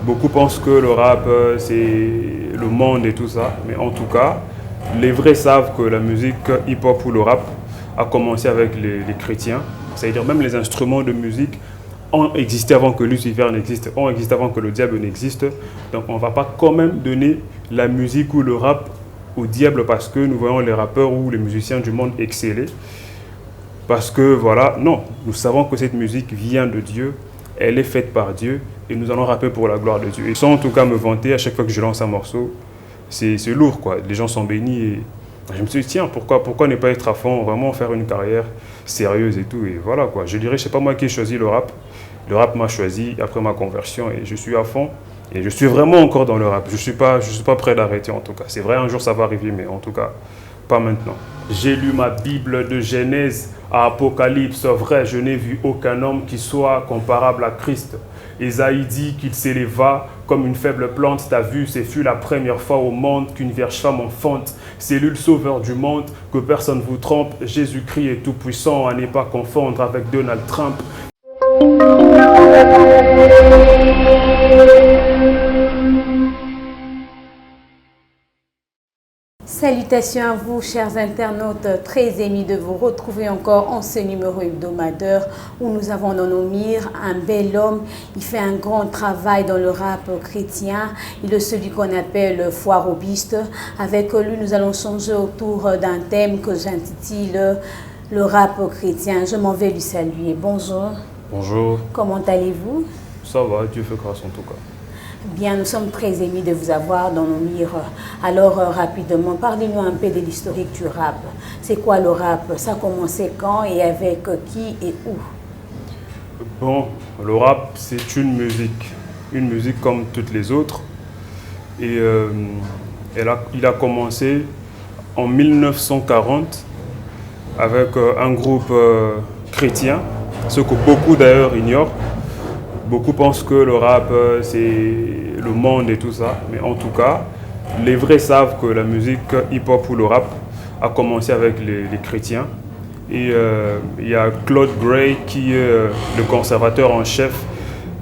Beaucoup pensent que le rap, c'est le monde et tout ça. Mais en tout cas, les vrais savent que la musique hip-hop ou le rap a commencé avec les chrétiens. C'est-à-dire même les instruments de musique ont existé avant que Lucifer n'existe, ont existé avant que le diable n'existe. Donc on ne va pas quand même donner la musique ou le rap au diable parce que nous voyons les rappeurs ou les musiciens du monde exceller. Parce que voilà, non, nous savons que cette musique vient de Dieu, elle est faite par Dieu et nous allons rapper pour la gloire de Dieu. Et sans en tout cas me vanter, à chaque fois que je lance un morceau, c'est lourd quoi. Les gens sont bénis et je me suis dit tiens, pourquoi ne pas être à fond, vraiment faire une carrière sérieuse et tout. Et voilà quoi, je dirais, c'est pas moi qui ai choisi le rap m'a choisi après ma conversion et je suis à fond. Et je suis vraiment encore dans le rap, je suis pas prêt d'arrêter en tout cas. C'est vrai, un jour ça va arriver, mais en tout cas, pas maintenant. J'ai lu ma Bible de Genèse à Apocalypse, vrai, je n'ai vu aucun homme qui soit comparable à Christ. Ésaïe dit qu'il s'éleva comme une faible plante, t'as vu, ce fut la première fois au monde qu'une vierge femme enfante. C'est lui le sauveur du monde, que personne vous trompe. Jésus-Christ est tout puissant, à ne pas confondre avec Donald Trump. Salutations à vous, chers internautes, très émis de vous retrouver encore en ce numéro hebdomadaire où nous avons dans nos mires un bel homme. Il fait un grand travail dans le rap chrétien. Il est celui qu'on appelle foirobiste. Avec lui, nous allons changer autour d'un thème que j'intitule le rap chrétien. Je m'en vais lui saluer. Bonjour. Bonjour. Comment allez-vous? Ça va, Dieu fait grâce en tout cas. Bien, nous sommes très émis de vous avoir dans nos mires. Alors, rapidement, parlez-nous un peu de l'historique du rap. C'est quoi le rap? Ça a commencé quand et avec qui et où? Bon, le rap, c'est une musique comme toutes les autres. Et il a commencé en 1940 avec un groupe chrétien, ce que beaucoup d'ailleurs ignorent. Beaucoup pensent que le rap, c'est le monde et tout ça. Mais en tout cas, les vrais savent que la musique hip-hop ou le rap a commencé avec les chrétiens. Et il y a Claude Gray qui est le conservateur en chef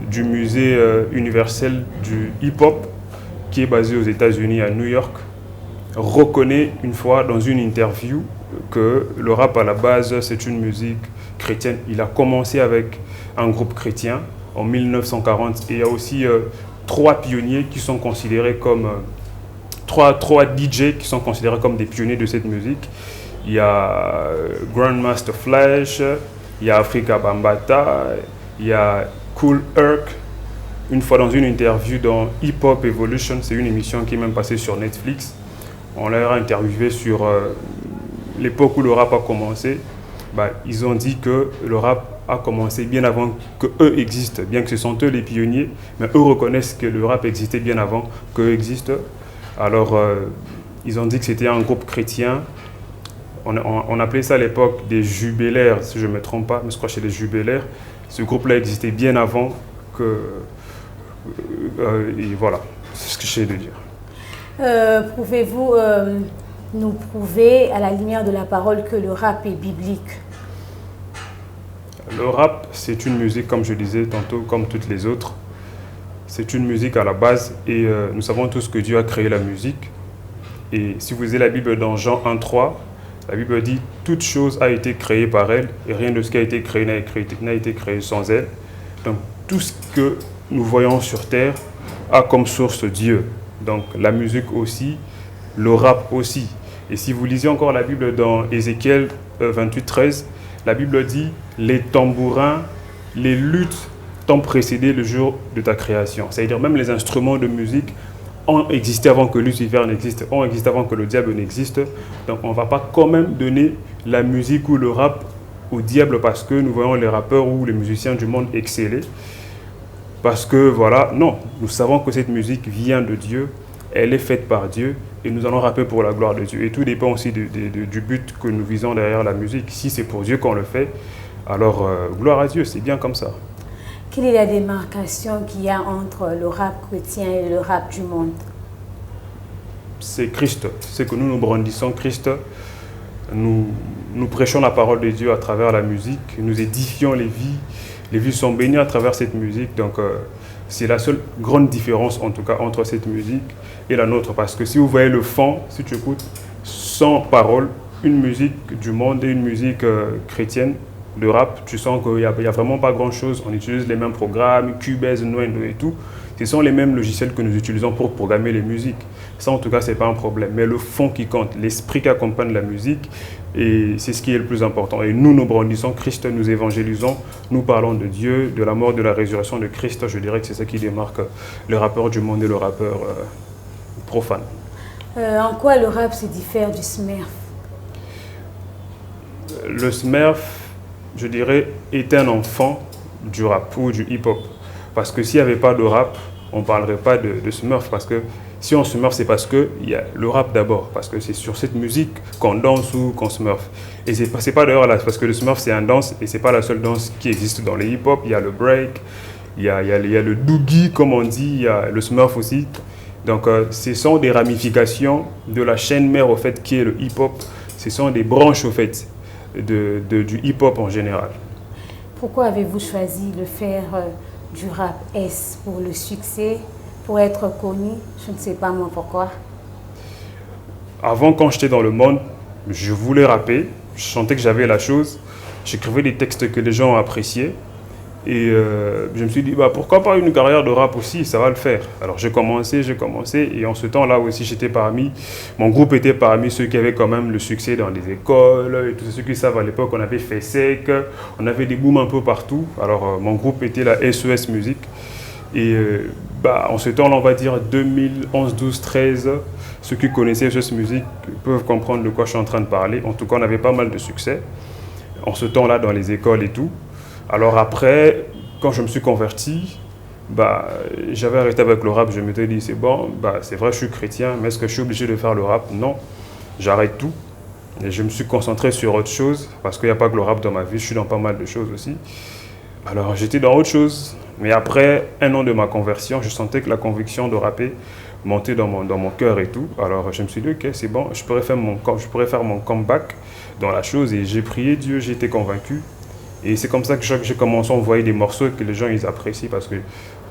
du musée universel du hip-hop, qui est basé aux États-Unis, à New York, reconnaît une fois dans une interview que le rap à la base, c'est une musique chrétienne. Il a commencé avec un groupe chrétien en 1940 et il y a aussi trois pionniers qui sont considérés comme trois DJ qui sont considérés comme des pionniers de cette musique. Il y a Grandmaster Flash, il y a Afrika Bambaataa, il y a Kool Herc. Une fois dans une interview dans Hip Hop Evolution, c'est une émission qui est même passée sur Netflix, on l'a interviewé sur l'époque où le rap a commencé. Ils ont dit que le rap a commencé bien avant qu'eux existent, bien que ce sont eux les pionniers, mais eux reconnaissent que le rap existait bien avant qu'eux existent. Alors, ils ont dit que c'était un groupe chrétien. On appelait ça à l'époque des jubilaires, si je ne me trompe pas, mais je crois que c'est les jubilaires. Ce groupe-là existait bien avant que... et voilà, c'est ce que j'ai de dire. Pouvez-vous nous prouver, à la lumière de la parole, que le rap est biblique? Le rap, c'est une musique, comme je disais tantôt, comme toutes les autres. C'est une musique à la base et nous savons tous que Dieu a créé la musique. Et si vous lisez la Bible dans Jean 1,3, la Bible dit « Toute chose a été créée par elle et rien de ce qui a été créé n'a été créé sans elle. » Donc tout ce que nous voyons sur terre a comme source Dieu. Donc la musique aussi, le rap aussi. Et si vous lisez encore la Bible dans Ézéchiel 28,13, la Bible dit « Les tambourins, les luttes t'ont précédé le jour de ta création. » C'est-à-dire même les instruments de musique ont existé avant que Lucifer n'existe, ont existé avant que le diable n'existe. Donc on ne va pas quand même donner la musique ou le rap au diable parce que nous voyons les rappeurs ou les musiciens du monde exceller. Parce que voilà, non, nous savons que cette musique vient de Dieu, elle est faite par Dieu et nous allons rapper pour la gloire de Dieu. Et tout dépend aussi du but que nous visons derrière la musique. Si c'est pour Dieu qu'on le fait, alors gloire à Dieu, c'est bien comme ça. Quelle est la démarcation qu'il y a entre le rap chrétien et le rap du monde? C'est Christ, c'est que nous brandissons Christ, nous prêchons la parole de Dieu à travers la musique, nous édifions les vies sont bénies à travers cette musique. Donc C'est la seule grande différence, en tout cas, entre cette musique et la nôtre. Parce que si vous voyez le fond, si tu écoutes sans parole, une musique du monde et une musique chrétienne, de rap, tu sens qu'il n'y a vraiment pas grand-chose. On utilise les mêmes programmes, Cubase, Nuendo et tout. Ce sont les mêmes logiciels que nous utilisons pour programmer les musiques. Ça, en tout cas, ce n'est pas un problème. Mais le fond qui compte, l'esprit qui accompagne la musique, et c'est ce qui est le plus important. Et nous brandissons Christ, nous évangélisons, nous parlons de Dieu, de la mort, de la résurrection de Christ. Je dirais que c'est ça qui démarque le rappeur du monde et le rappeur profane. En quoi le rap se diffère du Smurf? Le Smurf, je dirais, est un enfant du rap ou du hip-hop. Parce que s'il n'y avait pas de rap, on ne parlerait pas de Smurf. Parce que si on Smurf, c'est parce qu'il y a le rap d'abord. Parce que c'est sur cette musique qu'on danse ou qu'on Smurf. Et ce n'est pas d'ailleurs là, parce que le Smurf, c'est un danse et ce n'est pas la seule danse qui existe dans les hip-hop. Il y a le break, il y a le doogie, comme on dit, il y a le Smurf aussi. Donc, ce sont des ramifications de la chaîne mère, au fait, qui est le hip-hop. Ce sont des branches, au fait, du hip-hop en général. Pourquoi avez-vous choisi de faire du rap? Est-ce pour le succès, pour être connu? Je ne sais pas moi pourquoi. Avant, quand j'étais dans le monde, je voulais rapper. Je sentais que j'avais la chose. J'écrivais des textes que les gens appréciaient. Et je me suis dit, pourquoi pas une carrière de rap aussi, ça va le faire. Alors j'ai commencé, et en ce temps-là aussi, mon groupe était parmi ceux qui avaient quand même le succès dans les écoles, et tous ceux qui savent, à l'époque, on avait fait sec, on avait des booms un peu partout. Alors mon groupe était la SES Musique. Et en ce temps-là, on va dire 2011, 12, 13, ceux qui connaissaient SES Musique peuvent comprendre de quoi je suis en train de parler. En tout cas, on avait pas mal de succès en ce temps-là dans les écoles et tout. Alors après, quand je me suis converti, j'avais arrêté avec le rap. Je m'étais dit, c'est bon, c'est vrai, je suis chrétien, mais est-ce que je suis obligé de faire le rap? Non, j'arrête tout. Et je me suis concentré sur autre chose, parce qu'il n'y a pas que le rap dans ma vie, je suis dans pas mal de choses aussi. Alors j'étais dans autre chose. Mais après 1 an de ma conversion, je sentais que la conviction de rapper montait dans mon cœur et tout. Alors je me suis dit, ok, c'est bon, je pourrais faire mon comeback dans la chose. Et j'ai prié Dieu, j'ai été convaincu. Et c'est comme ça que j'ai commencé à envoyer des morceaux que les gens ils apprécient, parce que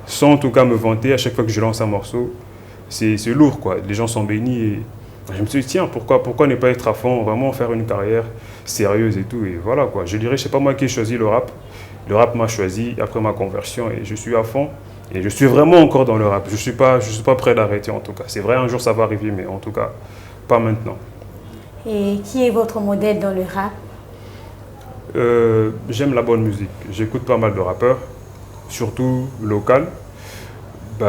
sans en tout cas me vanter, à chaque fois que je lance un morceau, c'est lourd quoi. Les gens sont bénis et je me suis dit tiens, pourquoi ne pas être à fond, vraiment faire une carrière sérieuse et tout. Et voilà quoi. Je dirais, c'est pas moi qui ai choisi le rap. Le rap m'a choisi après ma conversion et je suis à fond. Et je suis vraiment encore dans le rap. Je suis pas prêt d'arrêter en tout cas. C'est vrai, un jour ça va arriver, mais en tout cas, pas maintenant. Et qui est votre modèle dans le rap? J'aime la bonne musique. J'écoute pas mal de rappeurs, surtout local.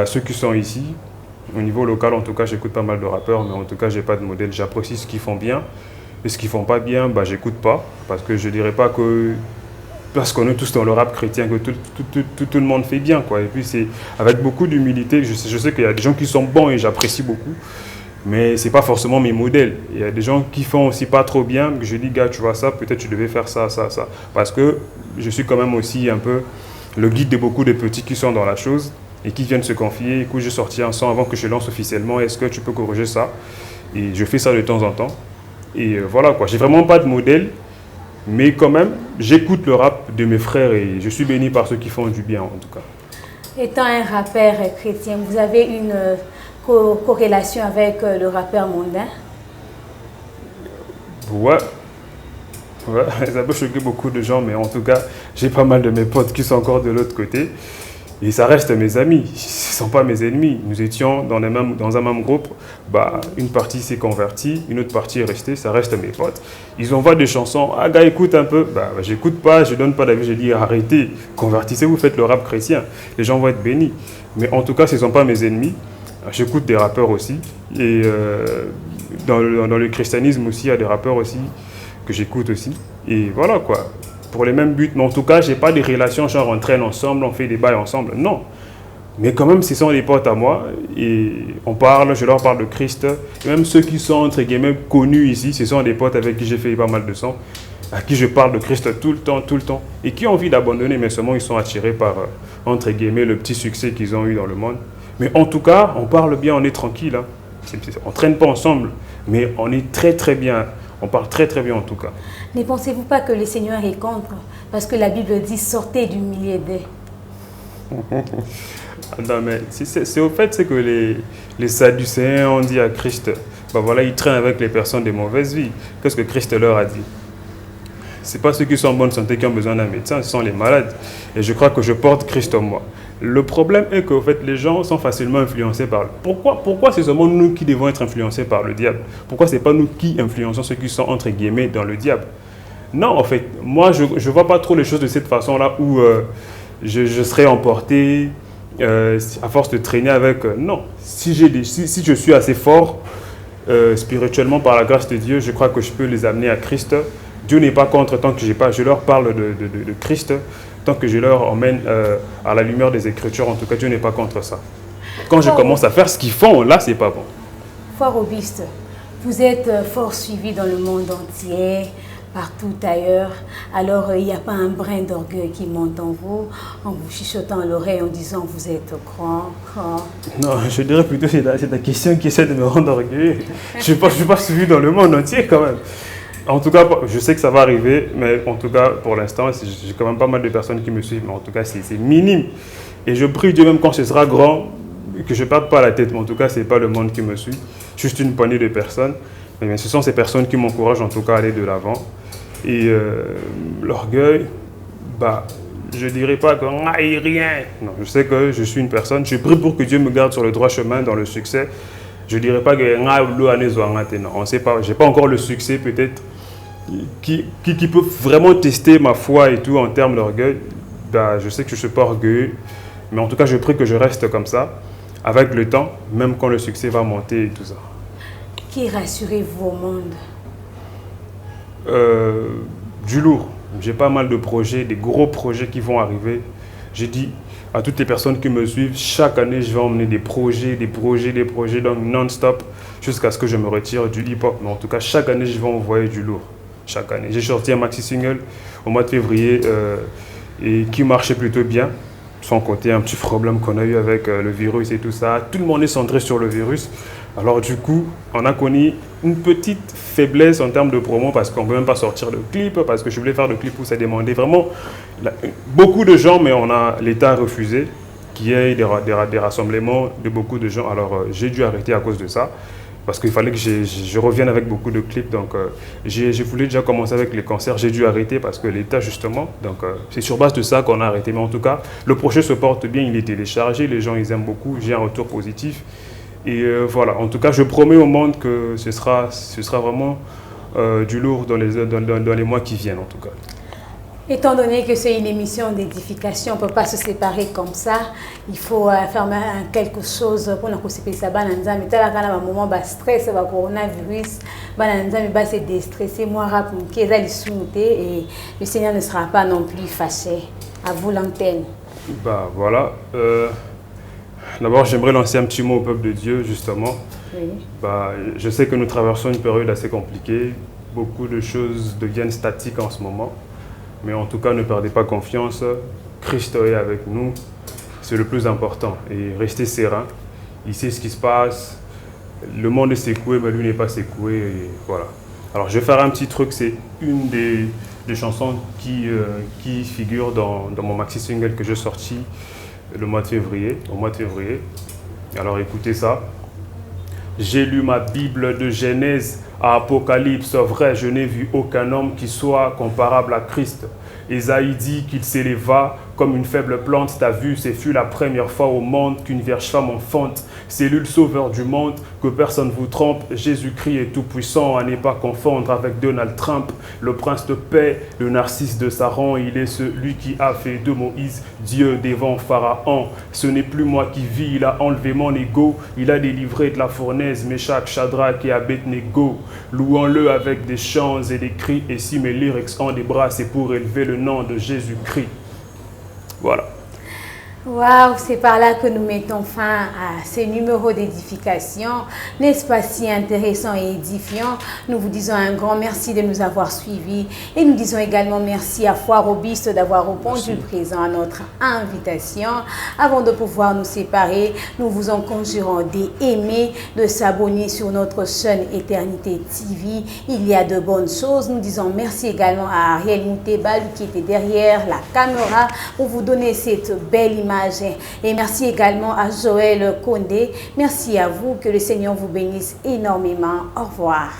Ceux qui sont ici, au niveau local, en tout cas, j'écoute pas mal de rappeurs, mais en tout cas, j'ai pas de modèle. J'apprécie ce qu'ils font bien. Et ce qu'ils font pas bien, j'écoute pas. Parce que je dirais pas que, parce qu'on est tous dans le rap chrétien, que tout le monde fait bien, quoi. Et puis, c'est avec beaucoup d'humilité. Je sais qu'il y a des gens qui sont bons et j'apprécie beaucoup. Mais ce n'est pas forcément mes modèles. Il y a des gens qui font aussi pas trop bien, que je dis, gars, tu vois ça, peut-être tu devais faire ça, ça, ça. Parce que je suis quand même aussi un peu le guide de beaucoup de petits qui sont dans la chose et qui viennent se confier. Écoute, j'ai sorti un son avant que je lance officiellement, est-ce que tu peux corriger ça? Et je fais ça de temps en temps. Et voilà quoi, j'ai vraiment pas de modèle, mais quand même, j'écoute le rap de mes frères et je suis béni par ceux qui font du bien en tout cas. Étant un rappeur chrétien, vous avez une corrélation avec le rappeur mondain? Ouais, ça peut choquer beaucoup de gens, mais en tout cas, j'ai pas mal de mes potes qui sont encore de l'autre côté. Et ça reste mes amis, ce ne sont pas mes ennemis. Nous étions dans un même groupe, une partie s'est convertie, une autre partie est restée, ça reste mes potes. Ils envoient des chansons, ah gars écoute un peu, j'écoute pas, je donne pas d'avis, je dis arrêtez, convertissez-vous, faites le rap chrétien, les gens vont être bénis. Mais en tout cas, ce ne sont pas mes ennemis, j'écoute des rappeurs aussi. Et dans le christianisme aussi, il y a des rappeurs aussi que j'écoute aussi. Et voilà quoi. Pour les mêmes buts, mais en tout cas, je n'ai pas des relations genre on traîne ensemble, on fait des bails ensemble, non. Mais quand même, ce sont des potes à moi et je leur parle de Christ. Et même ceux qui sont, entre guillemets, connus ici, ce sont des potes avec qui j'ai fait pas mal de sons, à qui je parle de Christ tout le temps, et qui ont envie d'abandonner, mais seulement ils sont attirés par, entre guillemets, le petit succès qu'ils ont eu dans le monde. Mais en tout cas, on parle bien, on est tranquille. Hein. On ne traîne pas ensemble, mais on est très très bien. On parle très très bien en tout cas. Ne pensez-vous pas que le Seigneur est contre? Parce que la Bible dit sortez du milieu d'eux. Non, mais c'est au fait, c'est que les Sadducéens ont dit à Christ, bah voilà, ils traînent avec les personnes de mauvaise vie. Qu'est-ce que Christ leur a dit? Ce n'est pas ceux qui sont en bonne santé qui ont besoin d'un médecin, ce sont les malades. Et je crois que je porte Christ en moi. Le problème est qu'en fait, les gens sont facilement influencés par... Pourquoi c'est seulement nous qui devons être influencés par le diable? Pourquoi ce n'est pas nous qui influençons ceux qui sont entre guillemets dans le diable? Non, en fait, moi, je ne vois pas trop les choses de cette façon-là où je serais emporté à force de traîner avec... non, si je suis assez fort spirituellement par la grâce de Dieu, je crois que je peux les amener à Christ. Dieu n'est pas contre tant que je leur parle de Christ, tant que je leur emmène à la lumière des Écritures. En tout cas, Dieu n'est pas contre ça. Quand je commence à faire ce qu'ils font, là, c'est pas bon. Frère Auguste, vous êtes fort suivi dans le monde entier, partout ailleurs. Alors, il n'y a pas un brin d'orgueil qui monte en vous chuchotant à l'oreille en disant « vous êtes grand, grand ». Non, je dirais plutôt que c'est ta question qui essaie de me rendre orgueilleux. Je ne suis pas suivi dans le monde entier quand même. En tout cas, je sais que ça va arriver, mais en tout cas, pour l'instant, j'ai quand même pas mal de personnes qui me suivent, mais en tout cas, c'est minime. Et je prie Dieu, même quand ce sera grand, que je ne perde pas la tête. Mais en tout cas, ce n'est pas le monde qui me suit, juste une poignée de personnes. Mais ce sont ces personnes qui m'encouragent en tout cas à aller de l'avant. Et l'orgueil, bah, je ne dirais pas que rien. Non, je sais que je suis une personne, je prie pour que Dieu me garde sur le droit chemin dans le succès. Je ne dirais pas que non, on ne sait pas, je n'ai pas encore le succès peut-être qui peut vraiment tester ma foi et tout en termes d'orgueil. Bah, je sais que je ne suis pas orgueilleux, mais en tout cas je prie que je reste comme ça, avec le temps, même quand le succès va monter et tout ça. Qui rassurez-vous au monde? Du lourd. J'ai pas mal de projets, des gros projets qui vont arriver. J'ai dit à toutes les personnes qui me suivent, chaque année je vais emmener des projets, donc non-stop, jusqu'à ce que je me retire du hip-hop. Mais en tout cas, chaque année je vais envoyer du lourd. Chaque année. J'ai sorti un maxi-single au mois de février et qui marchait plutôt bien, sans compter un petit problème qu'on a eu avec le virus et tout ça. Tout le monde est centré sur le virus. Alors du coup, on a connu une petite faiblesse en termes de promo parce qu'on ne peut même pas sortir de clip, parce que je voulais faire le clip où ça demandait vraiment beaucoup de gens, mais l'État a refusé qu'il y ait des rassemblements de beaucoup de gens. Alors j'ai dû arrêter à cause de ça. Parce qu'il fallait que je revienne avec beaucoup de clips. Donc, j'ai voulu déjà commencer avec les concerts. J'ai dû arrêter parce que l'État, justement, donc c'est sur base de ça qu'on a arrêté. Mais en tout cas, le projet se porte bien, il est téléchargé, les gens, ils aiment beaucoup. J'ai un retour positif. Et voilà, en tout cas, je promets au monde que ce sera vraiment du lourd dans les mois qui viennent, en tout cas. Étant donné que c'est une émission d'édification, on ne peut pas se séparer comme ça. Il faut faire quelque chose pour nous couper ça. Mais tel un moment de stress, le coronavirus, va se déstresser. Moi, et le Seigneur ne sera pas non plus fâché. À vous l'antenne. Bah voilà. D'abord, j'aimerais lancer un petit mot au peuple de Dieu, justement. Oui. Bah, je sais que nous traversons une période assez compliquée. Beaucoup de choses deviennent statiques en ce moment. Mais en tout cas, ne perdez pas confiance. Christ est avec nous. C'est le plus important. Et restez serein. Il sait ce qui se passe. Le monde est secoué, mais lui n'est pas secoué. Et voilà. Alors, je vais faire un petit truc. C'est une des chansons qui figure dans mon maxi-single que j'ai sorti au mois de février. Alors, écoutez ça. J'ai lu ma Bible de Genèse à Apocalypse, vrai, je n'ai vu aucun homme qui soit comparable à Christ. Ésaïe dit qu'il s'éleva comme une faible plante. Ta vue, ce fut la première fois au monde qu'une vierge femme enfante. C'est lui le sauveur du monde, que personne ne vous trompe. Jésus-Christ est tout puissant, à ne pas confondre avec Donald Trump, le prince de paix, le narcisse de Saron. Il est celui qui a fait de Moïse Dieu devant Pharaon. Ce n'est plus moi qui vis, il a enlevé mon ego. Il a délivré de la fournaise Meshach, Shadrach et Abednego. Louons-le avec des chants et des cris. Et si mes lyrics ont des bras, c'est pour élever le nom de Jésus-Christ. Voilà. Waouh, c'est par là que nous mettons fin à ces numéros d'édification. N'est-ce pas si intéressant et édifiant? Nous vous disons un grand merci de nous avoir suivis et nous disons également merci à Frère Auguste d'avoir répondu présent à notre invitation. Avant de pouvoir nous séparer, nous vous en conjurons d'aimer, de s'abonner sur notre chaîne Éternité TV. Il y a de bonnes choses. Nous disons merci également à Ariel Moutebal qui était derrière la caméra pour vous donner cette belle image images. Et merci également à Joël Condé. Merci à vous. Que le Seigneur vous bénisse énormément. Au revoir.